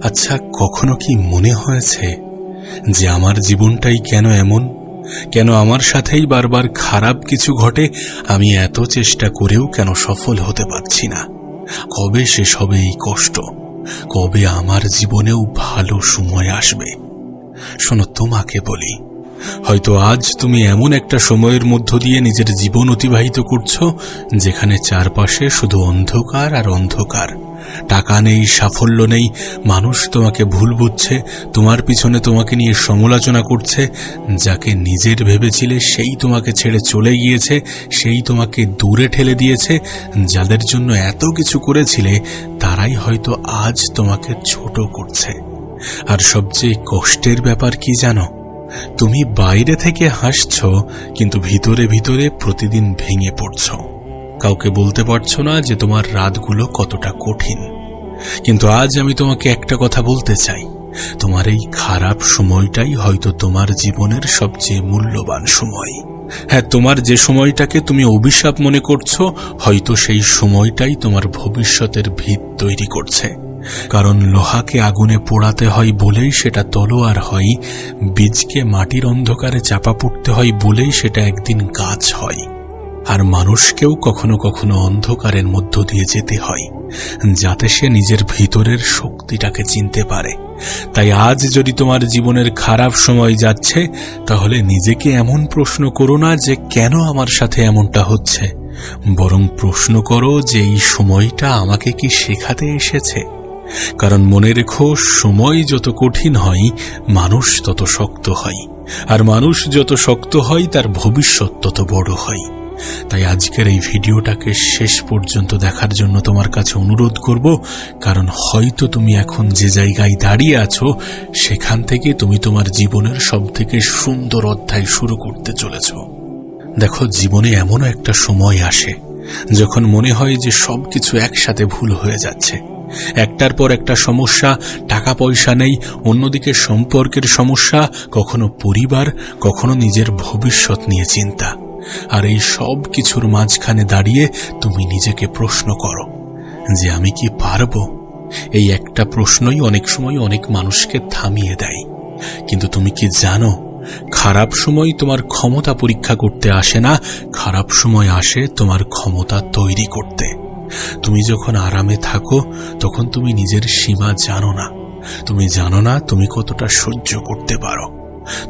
আচ্ছা, কখনো কি মনে হয়েছে যে আমার জীবনটাই কেন এমন? কেন আমার সাথেই বারবার খারাপ কিছু ঘটে? আমি এত চেষ্টা করেও কেন সফল হতে পারছি না? কবে শেষ হবে এই কষ্ট? কবে আমার জীবনেও ভালো সময় আসবে? শোনো, তোমাকে বলি, হয়তো আজ তুমি এমন একটা সময়ের মধ্য দিয়ে নিজের জীবন অতিবাহিত করছো যেখানে চারপাশে শুধু অন্ধকার আর অন্ধকার। টাকা নেই, সাফল্য নেই, মানুষ তোমাকে ভুল বুঝছে, তোমার পিছনে তোমাকে নিয়ে সমালোচনা করছে। যাকে নিজের ভেবেছিলে সেই তোমাকে ছেড়ে চলে গিয়েছে, সেই তোমাকে দূরে ঠেলে দিয়েছে। যাদের জন্য এত কিছু করেছিলে তারাই হয়তো আজ তোমাকে ছোট করছে। আর সবচেয়ে কষ্টের ব্যাপার কি জানো? তুমি বাইরে থেকে হাসছো, কিন্তু ভিতরে ভিতরে প্রতিদিন ভেঙে পড়ছো। কাউকে বলতে পারছো না যে তোমার রাতগুলো কতটা কঠিন। কিন্তু আজ আমি তোমাকে একটা কথা বলতে চাই, তোমার এই খারাপ সময়টাই হয়তো তোমার জীবনের সবচেয়ে মূল্যবান সময়। হ্যাঁ, তোমার যে সময়টাকে তুমি অভিশাপ মনে করছো, হয়তো সেই সময়টাই তোমার ভবিষ্যতের ভিত তৈরি করছে। কারণ লোহাকে আগুনে পোড়াতে হয় বলেই সেটা তলোয়ার হয়, বীজকে মাটির অন্ধকারে চাপা পড়তে হয় বলেই সেটা একদিন গাছ হয়। আর মানুষকেও কখনো কখনো অন্ধকারের মধ্য দিয়ে যেতে হয় যাতে সে নিজের ভিতরের শক্তিটাকে চিনতে পারে। তাই আজ যদি তোমার জীবনের খারাপ সময় যাচ্ছে, তাহলে নিজেকে এমন প্রশ্ন করো না যে কেন আমার সাথে এমনটা হচ্ছে, বরং প্রশ্ন করো যে এই সময়টা আমাকে কি শেখাতে এসেছে। কারণ মনে রেখো, সময় যত কঠিন হয় মানুষ তত শক্ত হয়, আর মানুষ যত শক্ত হয় তার ভবিষ্যৎ তত বড় হয়। তাই আজকের এই ভিডিওটাকে শেষ পর্যন্ত দেখার জন্য তোমার কাছে অনুরোধ করব, কারণ হয়তো তুমি এখন যে জায়গায় দাঁড়িয়ে আছো সেখান থেকে তুমি তোমার জীবনের সবথেকে সুন্দর অধ্যায় শুরু করতে চলেছ। দেখো, জীবনে এমনও একটা সময় আসে যখন মনে হয় যে সবকিছু একসাথে ভুল হয়ে যাচ্ছে। একটার পর একটা সমস্যা, টাকা পয়সা নেই, অন্যদিকে সম্পর্কের সমস্যা, কখনো পরিবার, কখনো নিজের ভবিষ্যৎ নিয়ে চিন্তা। আর এই সব কিছুর মাঝখানে দাঁড়িয়ে তুমি নিজেকে প্রশ্ন করো যে আমি কি পারবো? এই একটা প্রশ্নই অনেক সময় অনেক মানুষকে থামিয়ে দেয়। কিন্তু তুমি কি জানো, খারাপ সময় তোমার ক্ষমতা পরীক্ষা করতে আসে না, খারাপ সময় আসে তোমার ক্ষমতা তৈরি করতে। তুমি যখন আরামে থাকো তখন তুমি নিজের সীমা জানো না। তুমি জানো না তুমি কতটা সহ্য করতে পারো।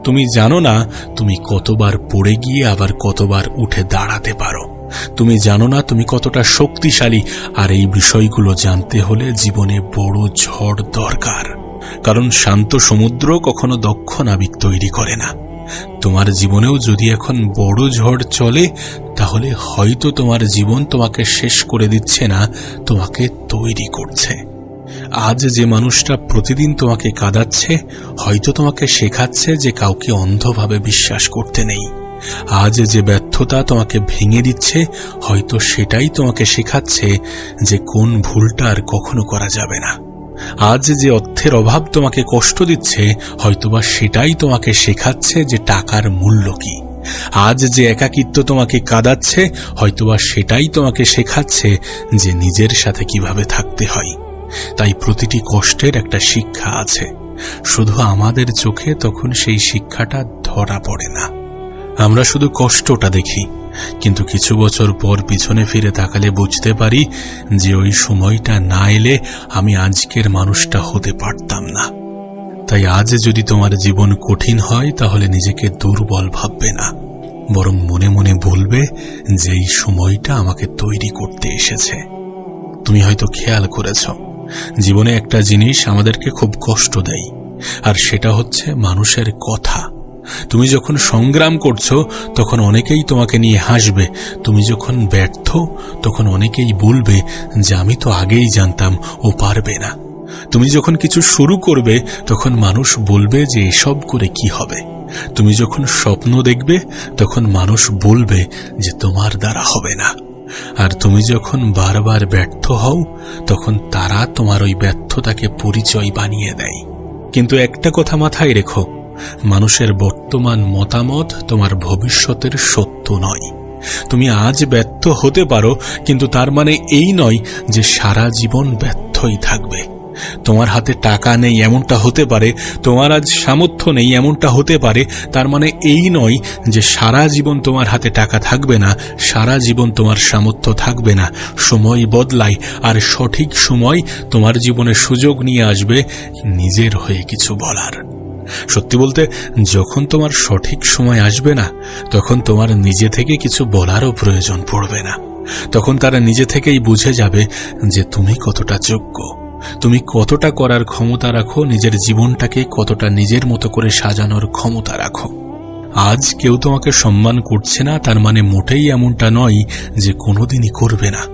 তুমি জানো না তুমি কতবার পড়ে গিয়ে আবার কতবার উঠে দাঁড়াতে পারো। তুমি জানো না তুমি কতটা শক্তিশালী। আর এই বিষয়গুলো জানতে হলে জীবনে বড় ঝড় দরকার। কারণ শান্ত সমুদ্র কখনো দক্ষ নাবিক তৈরি করে না। তোমার জীবনেও যদি এখন বড় ঝড় চলে, তাহলে হয়তো তোমার জীবন তোমাকে শেষ করে দিচ্ছে না, তোমাকে তৈরি করছে। আজ যে মানুষটা প্রতিদিন তোমাকে কাঁদাচ্ছে, হয়তো তোমাকে শেখাচ্ছে যে কাউকে অন্ধভাবে বিশ্বাস করতে নেই। আজ যে ব্যর্থতা তোমাকে ভেঙে দিচ্ছে, হয়তো সেটাই তোমাকে শেখাচ্ছে যে কোন ভুলটা আর কখনো করা যাবে না। আজ যে অর্থের অভাব তোমাকে কষ্ট দিচ্ছে, হয়তোবা সেটাই তোমাকে শেখাচ্ছে যে টাকার মূল্য কি। আজ যে একাকিত্ব তোমাকে কাঁদাচ্ছে, হয়তোবা সেটাই তোমাকে শেখাচ্ছে যে নিজের সাথে কিভাবে থাকতে হয়। তাই প্রতিটি কষ্টের একটা শিক্ষা আছে, শুধু আমাদের চোখে তখন সেই শিক্ষাটা ধরা পড়ে না। আমরা শুধু কষ্টটা দেখি, কিন্তু কিছু বছর পর পিছনে ফিরে তাকালে বুঝতে পারি যে ওই সময়টা না এলে আমি আজকের মানুষটা হতে পারতাম না। তাই আজ যদি তোমার জীবন কঠিন হয়, তাহলে নিজেকে দুর্বল ভাববে না, বরং মনে মনে বলবে যে এই সময়টা আমাকে তৈরি করতে এসেছে। তুমি হয়তো খেয়াল করেছ, জীবনে একটা জিনিস আমাদেরকে খুব কষ্ট দেয়, আর সেটা হচ্ছে মানুষের কথা। তুমি যখন সংগ্রাম করছো তখন অনেকেই তোমাকে নিয়ে হাসবে। তুমি যখন ব্যর্থ তখন অনেকেই বলবে যে আমি তো আগেই জানতাম ও পারবে না। তুমি যখন কিছু শুরু করবে তখন মানুষ বলবে যে এসব করে কি হবে। তুমি যখন স্বপ্ন দেখবে তখন মানুষ বলবে যে তোমার দ্বারা হবে না। আর তুমি যখন বারবার ব্যর্থ হও তখন তারা তোমার ওই ব্যর্থতাকে পরিচয় বানিয়ে দেয়। কিন্তু একটা কথা মাথায় রেখো, মানুষের বর্তমান মতামত তোমার ভবিষ্যতের সত্য নয়। তুমি আজ ব্যর্থ হতে পারো, কিন্তু তার মানে এই নয় যে সারা জীবন ব্যর্থই থাকবে। তোমার হাতে টাকা নেই এমনটা হতে পারে, তোমার আজ সামর্থ্য নেই এমনটা হতে পারে, তার মানে এই নয় যে সারা জীবন তোমার হাতে টাকা থাকবে না, সারা জীবন তোমার সামর্থ্য থাকবে না। সময় বদলায়, আর সঠিক সময় তোমার জীবনে সুযোগ নিয়ে আসবে নিজের হয়ে কিছু বলার। সত্যি বলতে, যখন তোমার সঠিক সময় আসবে না, তখন তোমার নিজে থেকে কিছু বলারও প্রয়োজন পড়বে না। তখন তারা নিজে থেকেই বুঝে যাবে যে তুমি কতটা যোগ্য, তুমি কতটা করার ক্ষমতা রাখো, নিজের জীবনটাকে কতটা নিজের মতো করে সাজানোর ক্ষমতা রাখো। আজ কেউ তোমাকে সম্মান করছে না, তার মানে মোটেই এমনটা নয় যে কোনোদিনই করবে না।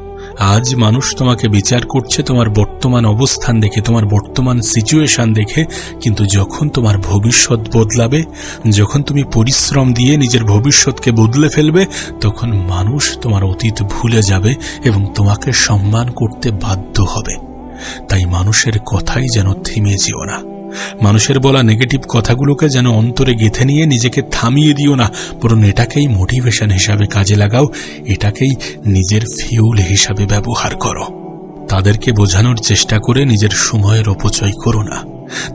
আজ মানুষ তোমাকে বিচার করছে তোমার বর্তমান অবস্থান দেখে, তোমার বর্তমান সিচুয়েশন দেখে, কিন্তু যখন তোমার ভবিষ্যৎ বদলাবে, যখন তুমি পরিশ্রম দিয়ে নিজের ভবিষ্যৎকে বদলে ফেলবে, তখন মানুষ তোমার অতীত ভুলে যাবে এবং তোমাকে সম্মান করতে বাধ্য হবে। তাই মানুষের কথাই যেন থেমে যেও না, মানুষের বলা নেগেটিভ কথাগুলোকে যেন অন্তরে গেঁথে নিয়ে নিজেকে থামিয়ে দিও না, বরং এটাকেই মোটিভেশন হিসাবে কাজে লাগাও, এটাকেই নিজের ফিউল হিসাবে ব্যবহার করো। তাদেরকে বোঝানোর চেষ্টা করে নিজের সময়ের অপচয় করো না,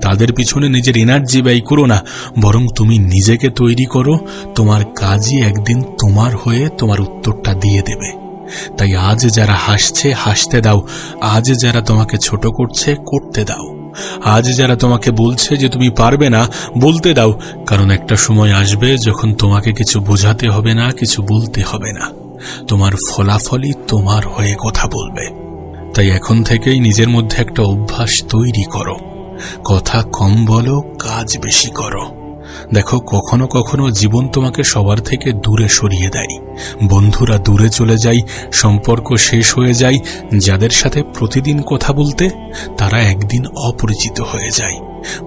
তাদের পিছনে নিজের এনার্জি ব্যয় করো না, বরং তুমি নিজেকে তৈরি করো। তোমার কাজই একদিন তোমার হয়ে তোমার উত্তরটা দিয়ে দেবে। তাই আজ যারা হাসছে হাসতে দাও, আজ যারা তোমাকে ছোট করছে করতে দাও, আজ যারা তোমাকে বলছে যে তুমি পারবে না বলতে দাও, কারণ একটা সময় আসবে যখন তোমাকে কিছু বোঝাতে হবে না, কিছু বলতে হবে না, তোমার ফলাফলই তোমার হয়ে কথা বলবে। তাই এখন থেকেই নিজের মধ্যে একটা অভ্যাস তৈরি করো, কথা কম বলো, কাজ বেশি করো। দেখো, কখনো কখনো জীবন তোমাকে সবার থেকে দূরে সরিয়ে দেয়, বন্ধুরা দূরে চলে যায়, সম্পর্ক শেষ হয়ে যায়, যাদের সাথে প্রতিদিন কথা বলতে তারা একদিন অপরিচিত হয়ে যায়।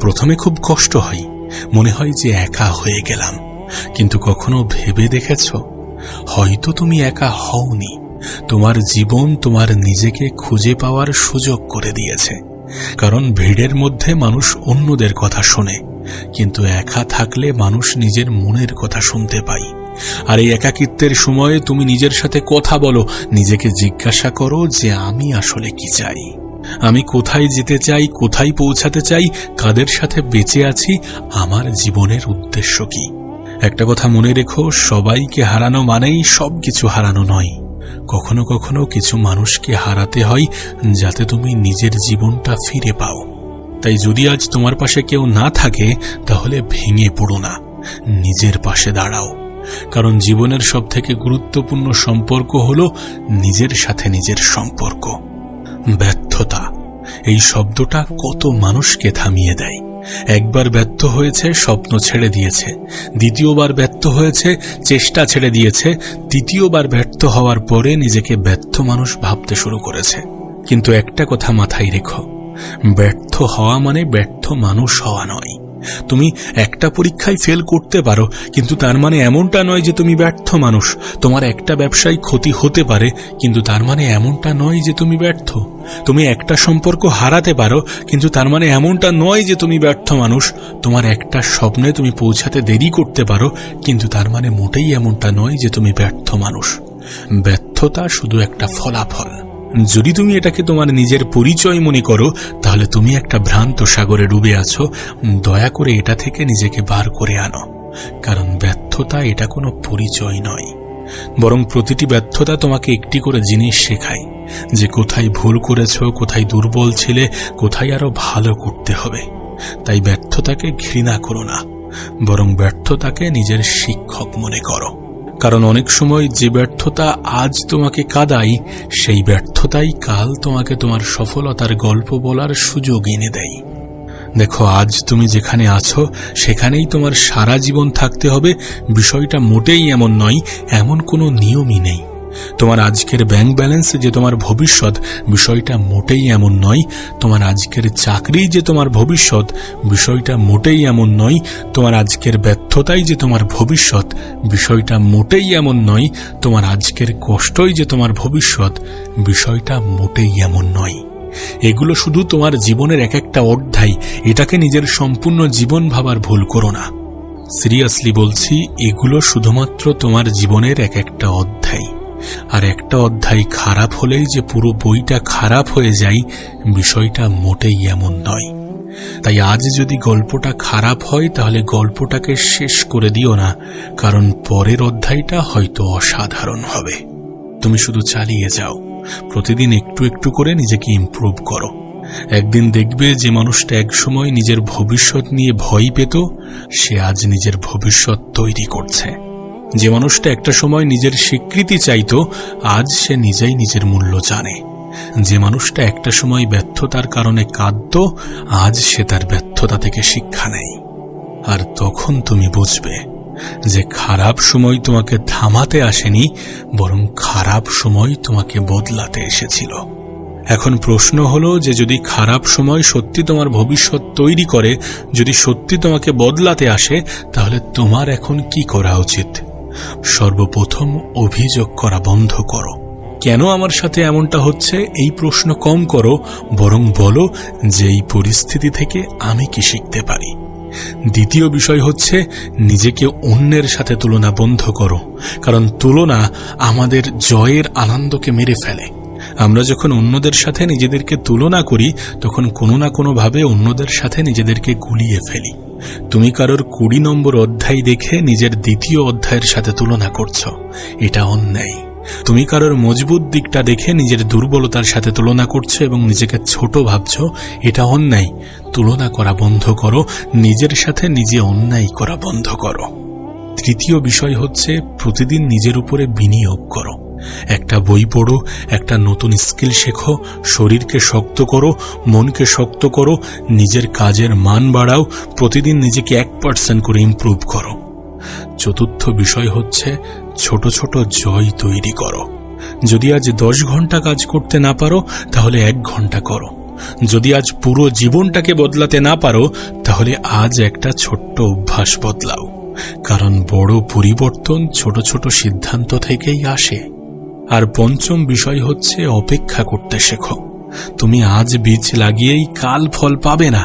প্রথমে খুব কষ্ট হয়, মনে হয় যে একা হয়ে গেলাম, কিন্তু কখনো ভেবে দেখেছ হয়তো তুমি একা হওনি, তোমার জীবন তোমার নিজেকে খুঁজে পাওয়ার সুযোগ করে দিয়েছে। কারণ ভিড়ের মধ্যে মানুষ অন্যদের কথা শোনে, কিন্তু একা থাকলে মানুষ নিজের মনের কথা শুনতে পায়। আর এই একাকিত্বের সময়ে তুমি নিজের সাথে কথা বলো, নিজেকে জিজ্ঞাসা করো যে আমি আসলে কি চাই, আমি কোথায় যেতে চাই, কোথায় পৌঁছাতে চাই, কাদের সাথে বেঁচে আছি, আমার জীবনের উদ্দেশ্য কি। একটা কথা মনে রেখো, সবাইকে হারানো মানেই সবকিছু হারানো নয়। কখনো কখনো কিছু মানুষকে হারাতে হয় যাতে তুমি নিজের জীবনটা ফিরে পাও। তাই যদি আজ তোমার পাশে কেউ না থাকে, তাহলে ভেঙে পড়ো না, নিজের পাশে দাঁড়াও। কারণ জীবনের সবথেকে গুরুত্বপূর্ণ সম্পর্ক হলো নিজের সাথে নিজের সম্পর্ক। ব্যর্থতা এই শব্দটা কত মানুষকে থামিয়ে দেয়। একবার ব্যর্থ হয়েছে, স্বপ্ন ছেড়ে দিয়েছে, দ্বিতীয়বার ব্যর্থ হয়েছে, চেষ্টা ছেড়ে দিয়েছে, তৃতীয়বার ব্যর্থ হওয়ার পরে নিজেকে ব্যর্থ মানুষ ভাবতে শুরু করেছে। কিন্তু একটা কথা মাথায় রেখো, ব্যর্থ হওয়া মানে ব্যর্থ মানুষ হওয়া নয়। তুমি একটা পরীক্ষায় ফেল করতে পারো, কিন্তু তার মানে এমনটা নয় যে তুমি ব্যর্থ মানুষ। তোমার একটা ব্যবসায় ক্ষতি হতে পারে, কিন্তু তার মানে এমনটা নয় যে তুমি ব্যর্থ। তুমি একটা সম্পর্ক হারাতে পারো, কিন্তু তার মানে এমনটা নয় যে তুমি ব্যর্থ মানুষ। তোমার একটা স্বপ্নে তুমি পৌঁছাতে দেরি করতে পারো, কিন্তু তার মানে মোটেই এমনটা নয় যে তুমি ব্যর্থ মানুষ। ব্যর্থতা শুধু একটা ফলাফল। যদি তুমি এটাকে তোমার নিজের পরিচয় মনে করো, তাহলে তুমি একটা ভ্রান্ত সাগরে ডুবে আছো। দয়া করে এটা থেকে নিজেকে বার করে আনো, কারণ ব্যর্থতা এটা কোনো পরিচয় নয়, বরং প্রতিটি ব্যর্থতা তোমাকে একটি করে জিনিস শেখায়, যে কোথায় ভুল করেছো, কোথায় দুর্বল ছিলে, কোথায় আরো ভালো করতে হবে। তাই ব্যর্থতাকে ঘৃণা করো না, বরং ব্যর্থতাকে নিজের শিক্ষক মনে করো। কারণ অনেক সময় যে ব্যর্থতা আজ তোমাকে কাঁদায়, সেই ব্যর্থতাই কাল তোমাকে তোমার সফলতার গল্প বলার সুযোগ এনে দেয়। দেখো, আজ তুমি যেখানে আছো সেখানেই তোমার সারা জীবন থাকতে হবে, বিষয়টা মোটেই এমন নয়, এমন কোনো নিয়মই নেই। তোমার আজকের ব্যাংক ব্যালেন্স যে তোমার ভবিষ্যৎ, বিষয়টা মোটেই এমন নয়। তোমার আজকের চাকরি যে তোমার ভবিষ্যৎ, বিষয়টা মোটেই এমন নয়। তোমার আজকের ব্যর্থতাই যে তোমার ভবিষ্যৎ, বিষয়টা মোটেই এমন নয়। তোমার আজকের কষ্টই যে তোমার ভবিষ্যৎ, বিষয়টা মোটেই এমন নয়। এগুলো শুধু তোমার জীবনের এক একটা অধ্যায়, এটাকে নিজের সম্পূর্ণ জীবন ভাবার ভুল করো না। সিরিয়াসলি বলছি, এগুলো শুধুমাত্র তোমার জীবনের এক একটা অধ্যায়। আর একটা অধ্যায় খারাপ হলেই যে পুরো বইটা খারাপ হয়ে যায়, বিষয়টা মোটেই এমন নয়। তাই আজ যদি গল্পটা খারাপ হয় তাহলে গল্পটাকে শেষ করে দিও না, কারণ পরের অধ্যায়টা হয়তো অসাধারণ হবে। তুমি শুধু চালিয়ে যাও, প্রতিদিন একটু একটু করে নিজেকে ইমপ্রুভ করো। একদিন দেখবে যে মানুষটা একসময় নিজের ভবিষ্যৎ নিয়ে ভয় পেত, সে আজ নিজের ভবিষ্যৎ তৈরি করছে। যে মানুষটা একটা সময় নিজের স্বীকৃতি চাইতো, আজ সে নিজেই নিজের মূল্য জানে। যে মানুষটা একটা সময় ব্যর্থতার কারণে কাঁদতো, আজ সে তার ব্যর্থতা থেকে শিক্ষা নেয়। আর তখন তুমি বুঝবে যে খারাপ সময় তোমাকে থামাতে আসেনি, বরং খারাপ সময় তোমাকে বদলাতে এসেছিল। এখন প্রশ্ন হলো যে যদি খারাপ সময় সত্যি তোমার ভবিষ্যৎ তৈরি করে, যদি সত্যি তোমাকে বদলাতে আসে, তাহলে তোমার এখন কি করা উচিত? সর্বপ্রথম অভিযোগ করা বন্ধ করো। কেন আমার সাথে এমনটা হচ্ছে এই প্রশ্ন কম করো, বরং বলো যে এই পরিস্থিতি থেকে আমি কি শিখতে পারি। দ্বিতীয় বিষয় হচ্ছে নিজেকে অন্যের সাথে তুলনা বন্ধ করো, কারণ তুলনা আমাদের জয়ের আনন্দকে মেরে ফেলে। আমরা যখন অন্যদের সাথে নিজেদেরকে তুলনা করি, তখন কোনো না কোনোভাবে অন্যদের সাথে নিজেদেরকে গুলিয়ে ফেলি। তুমি কারোর 20 নম্বর অধ্যায় দেখে নিজের দ্বিতীয় অধ্যায়ের সাথে তুলনা করছো, এটা অন্যায়। তুমি কারোর মজবুত দিকটা দেখে নিজের দুর্বলতার সাথে তুলনা করছো এবং নিজেকে ছোট ভাবছো, এটা অন্যায়। তুলনা করা বন্ধ করো, নিজের সাথে নিজে অন্যায় করা বন্ধ করো। তৃতীয় বিষয় হচ্ছে প্রতিদিন নিজের উপরে বিনিয়োগ করো। একটা বই পড়ো, একটা নতুন স্কিল শেখো, শরীরকে শক্ত করো, মনকে শক্ত করো, নিজের কাজের মান বাড়াও, প্রতিদিন নিজেকে 1% করে ইমপ্রুভ করো। চতুর্থ বিষয় হচ্ছে ছোট ছোট জয় তৈরি করো। যদি আজ 10 ঘন্টা কাজ করতে না পারো, তাহলে 1 ঘন্টা করো। যদি আজ পুরো জীবনটাকে বদলাতে না পারো, তাহলে আজ একটা ছোট্ট অভ্যাস বদলাও, কারণ বড় পরিবর্তন ছোট ছোট সিদ্ধান্ত থেকেই আসে। আর পঞ্চম বিষয় হচ্ছে অপেক্ষা করতে শেখো। তুমি আজ বীজ লাগিয়েই কাল ফল পাবে না,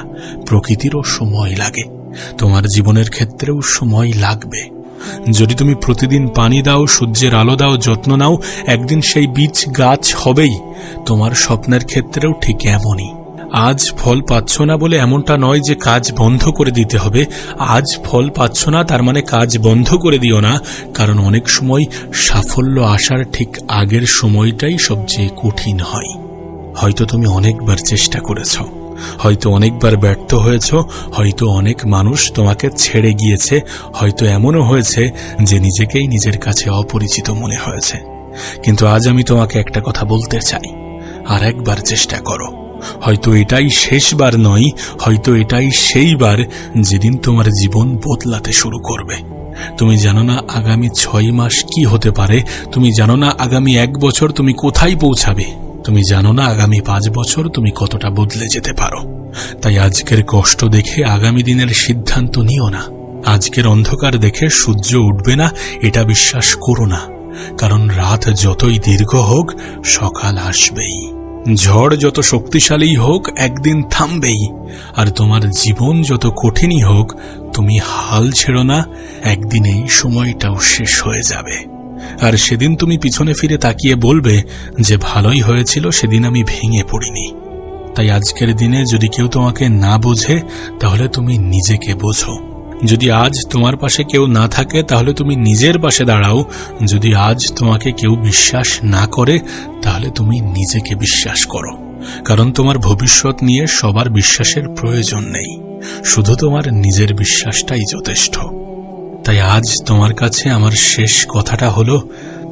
প্রকৃতিরও সময় লাগে, তোমার জীবনের ক্ষেত্রেও সময় লাগবে। যদি তুমি প্রতিদিন পানি দাও, সূর্যের আলো দাও, যত্ন নাও, একদিন সেই বীজ গাছ হবেই। তোমার স্বপ্নের ক্ষেত্রেও ঠিক এমনই। আজ ফল পাচ্ছ না বলে এমনটা নয় যে কাজ বন্ধ করে দিতে হবে। আজ ফল পাচ্ছ না তার মানে কাজ বন্ধ করে দিও না, কারণ অনেক সময় সাফল্য আসার ঠিক আগের সময়টাই সবচেয়ে কঠিন হয়। হয়তো তুমি অনেকবার চেষ্টা করেছ, হয়তো অনেকবার ব্যর্থ হয়েছ, হয়তো অনেক মানুষ তোমাকে ছেড়ে গিয়েছে, হয়তো এমনও হয়েছে যে নিজেকেই নিজের কাছে অপরিচিত মনে হয়েছে। কিন্তু আজ আমি তোমাকে একটা কথা বলতে চাই, আর একবার চেষ্টা করো। হয়তো এটাই শেষবার নয়, হয়তো এটাই সেইবার যেদিন তোমার জীবন বদলাতে শুরু করবে। তুমি জানো না আগামী 6 মাস কি হতে পারে, তুমি জানো না আগামী 1 বছর তুমি কোথায় পৌঁছাবে, তুমি জানো না আগামী 5 বছর তুমি কতটা বদলে যেতে পারো। তাই আজকের কষ্ট দেখে আগামী দিনের সিদ্ধান্ত নিও না। আজকের অন্ধকার দেখে সূর্য উঠবে না এটা বিশ্বাস করো না, কারণ রাত যতই দীর্ঘ হোক সকাল আসবেই। ঝড় যত শক্তিশালী হোক একদিন থামবেই। আর তোমার জীবন যত কঠিনই হোক, তুমি হাল ছেড়ো না, একদিন এই সময়টাও শেষ হয়ে যাবে। আর সেদিন তুমি পিছনে ফিরে তাকিয়ে বলবে যে ভালোই হয়েছিল, সেদিন আমি ভেঙে পড়িনি। তাই আজকের দিনে যদি কেউ তোমাকে না বোঝে, তাহলে তুমি নিজেকে বোঝো। যদি আজ তোমার পাশে কেউ না থাকে, তাহলে তুমি নিজের পাশে দাঁড়াও। যদি আজ তোমাকে কেউ বিশ্বাস না করে, তাহলে তুমি নিজেকে বিশ্বাস করো, কারণ তোমার ভবিষ্যৎ নিয়ে সবার বিশ্বাসের প্রয়োজন নেই, শুধু তোমার নিজের বিশ্বাসটাই যথেষ্ট। তাই আজ তোমার কাছে আমার শেষ কথাটা হলো,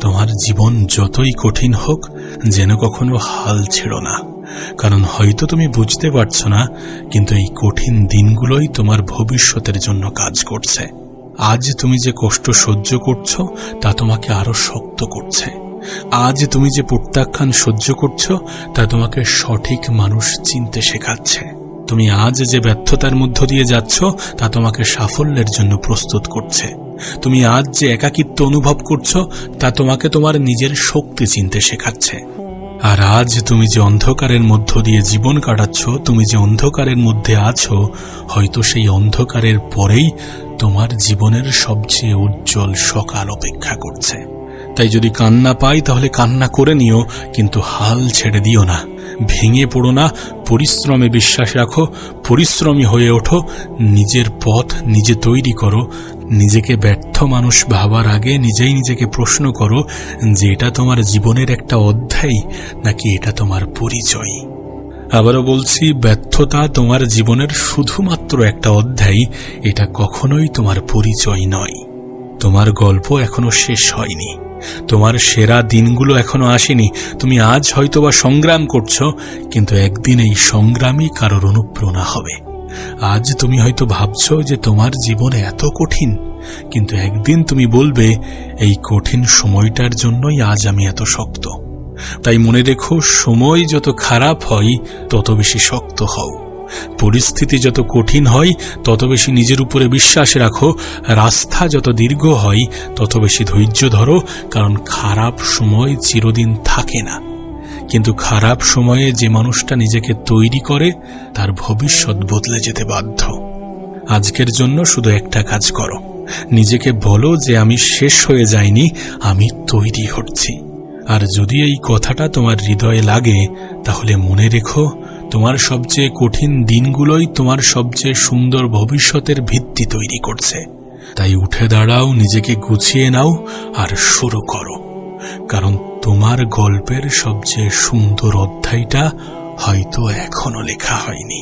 তোমার জীবন যতই কঠিন হোক যেন কখনো হাল ছেড়ো না, কারণ হয়তো তুমি বুঝতে পারছো না, কিন্তু এই কঠিন দিনগুলোই তোমার ভবিষ্যতের জন্য কাজ করছে। আজ তুমি যে কষ্ট সহ্য করছো তা তোমাকে আরো শক্ত করছে। আজ তুমি যে প্রত্যাখ্যান সহ্য করছো তা তোমাকে সঠিক মানুষ চিনতে শেখাচ্ছে। তুমি আজ যে ব্যর্থতার মধ্য দিয়ে যাচ্ছ তা তোমাকে সাফল্যের জন্য প্রস্তুত করছে। তুমি আজ যে একাকিত্ব অনুভব করছো তা তোমাকে তোমার নিজের শক্তি চিনতে শেখাচ্ছে। আর আজ তুমি যে অন্ধকারের মধ্য দিয়ে জীবন কাটাচ্ছ, তুমি যে অন্ধকারের মধ্যে আছো, হয়তো সেই অন্ধকারের পরেই তোমার জীবনের সবচেয়ে উজ্জ্বল সকাল অপেক্ষা করছে। তাই যদি কান্না পাই তাহলে কান্না করে নিও, কিন্তু হাল ছেড়ে দিও না, ভেঙে পড়ো না। পরিশ্রমে বিশ্বাস রাখো, পরিশ্রমী হয়ে ওঠো, নিজের পথ নিজে তৈরি করো। নিজেকে ব্যর্থ মানুষ ভাবার আগে নিজেই নিজেকে প্রশ্ন করো যে এটা তোমার জীবনের একটা অধ্যায় নাকি এটা তোমার পরিচয়। আবারও বলছি, ব্যর্থতা তোমার জীবনের শুধুমাত্র একটা অধ্যায়, এটা কখনোই তোমার পরিচয় নয়। তোমার গল্প এখনো শেষ হয়নি, তোমার সেরা দিনগুলো এখনো আসেনি। তুমি আজ হয়তোবা সংগ্রাম করছো, কিন্তু একদিন এই সংগ্রামই কারোর অনুপ্রেরণা হবে। আজ তুমি হয়তো ভাবছো যে তোমার জীবন এত কঠিন, কিন্তু একদিন তুমি বলবে এই কঠিন সময়টার জন্যই আজ আমি এত শক্ত। তাই মনে রেখো, সময় যত খারাপ হয় তত বেশি শক্ত হও, পরিস্থিতি যত কঠিন হয় তত বেশি নিজের উপরে বিশ্বাস রাখো, রাস্তা যত দীর্ঘ হয় তত বেশি ধৈর্য ধরো। কারণ খারাপ সময় চিরদিন থাকে না, কিন্তু খারাপ সময়ে যে মানুষটা নিজেকে তৈরি করে তার ভবিষ্যৎ বদলে যেতে বাধ্য। আজকের জন্য শুধু একটা কাজ করো, নিজেকে বলো যে আমি শেষ হয়ে যাইনি, আমি তৈরি হচ্ছি। আর যদি এই কথাটা তোমার হৃদয়ে লাগে তাহলে মনে রেখো, তোমার সবচেয়ে কঠিন দিনগুলোই তোমার সবচেয়ে সুন্দর ভবিষ্যতের ভিত্তি তৈরি করছে। তাই উঠে দাঁড়াও, নিজেকে গুছিয়ে নাও আর শুরু করো, কারণ তোমার গল্পের সবচেয়ে সুন্দর অধ্যায়টা হয়তো এখনো লেখা হয়নি।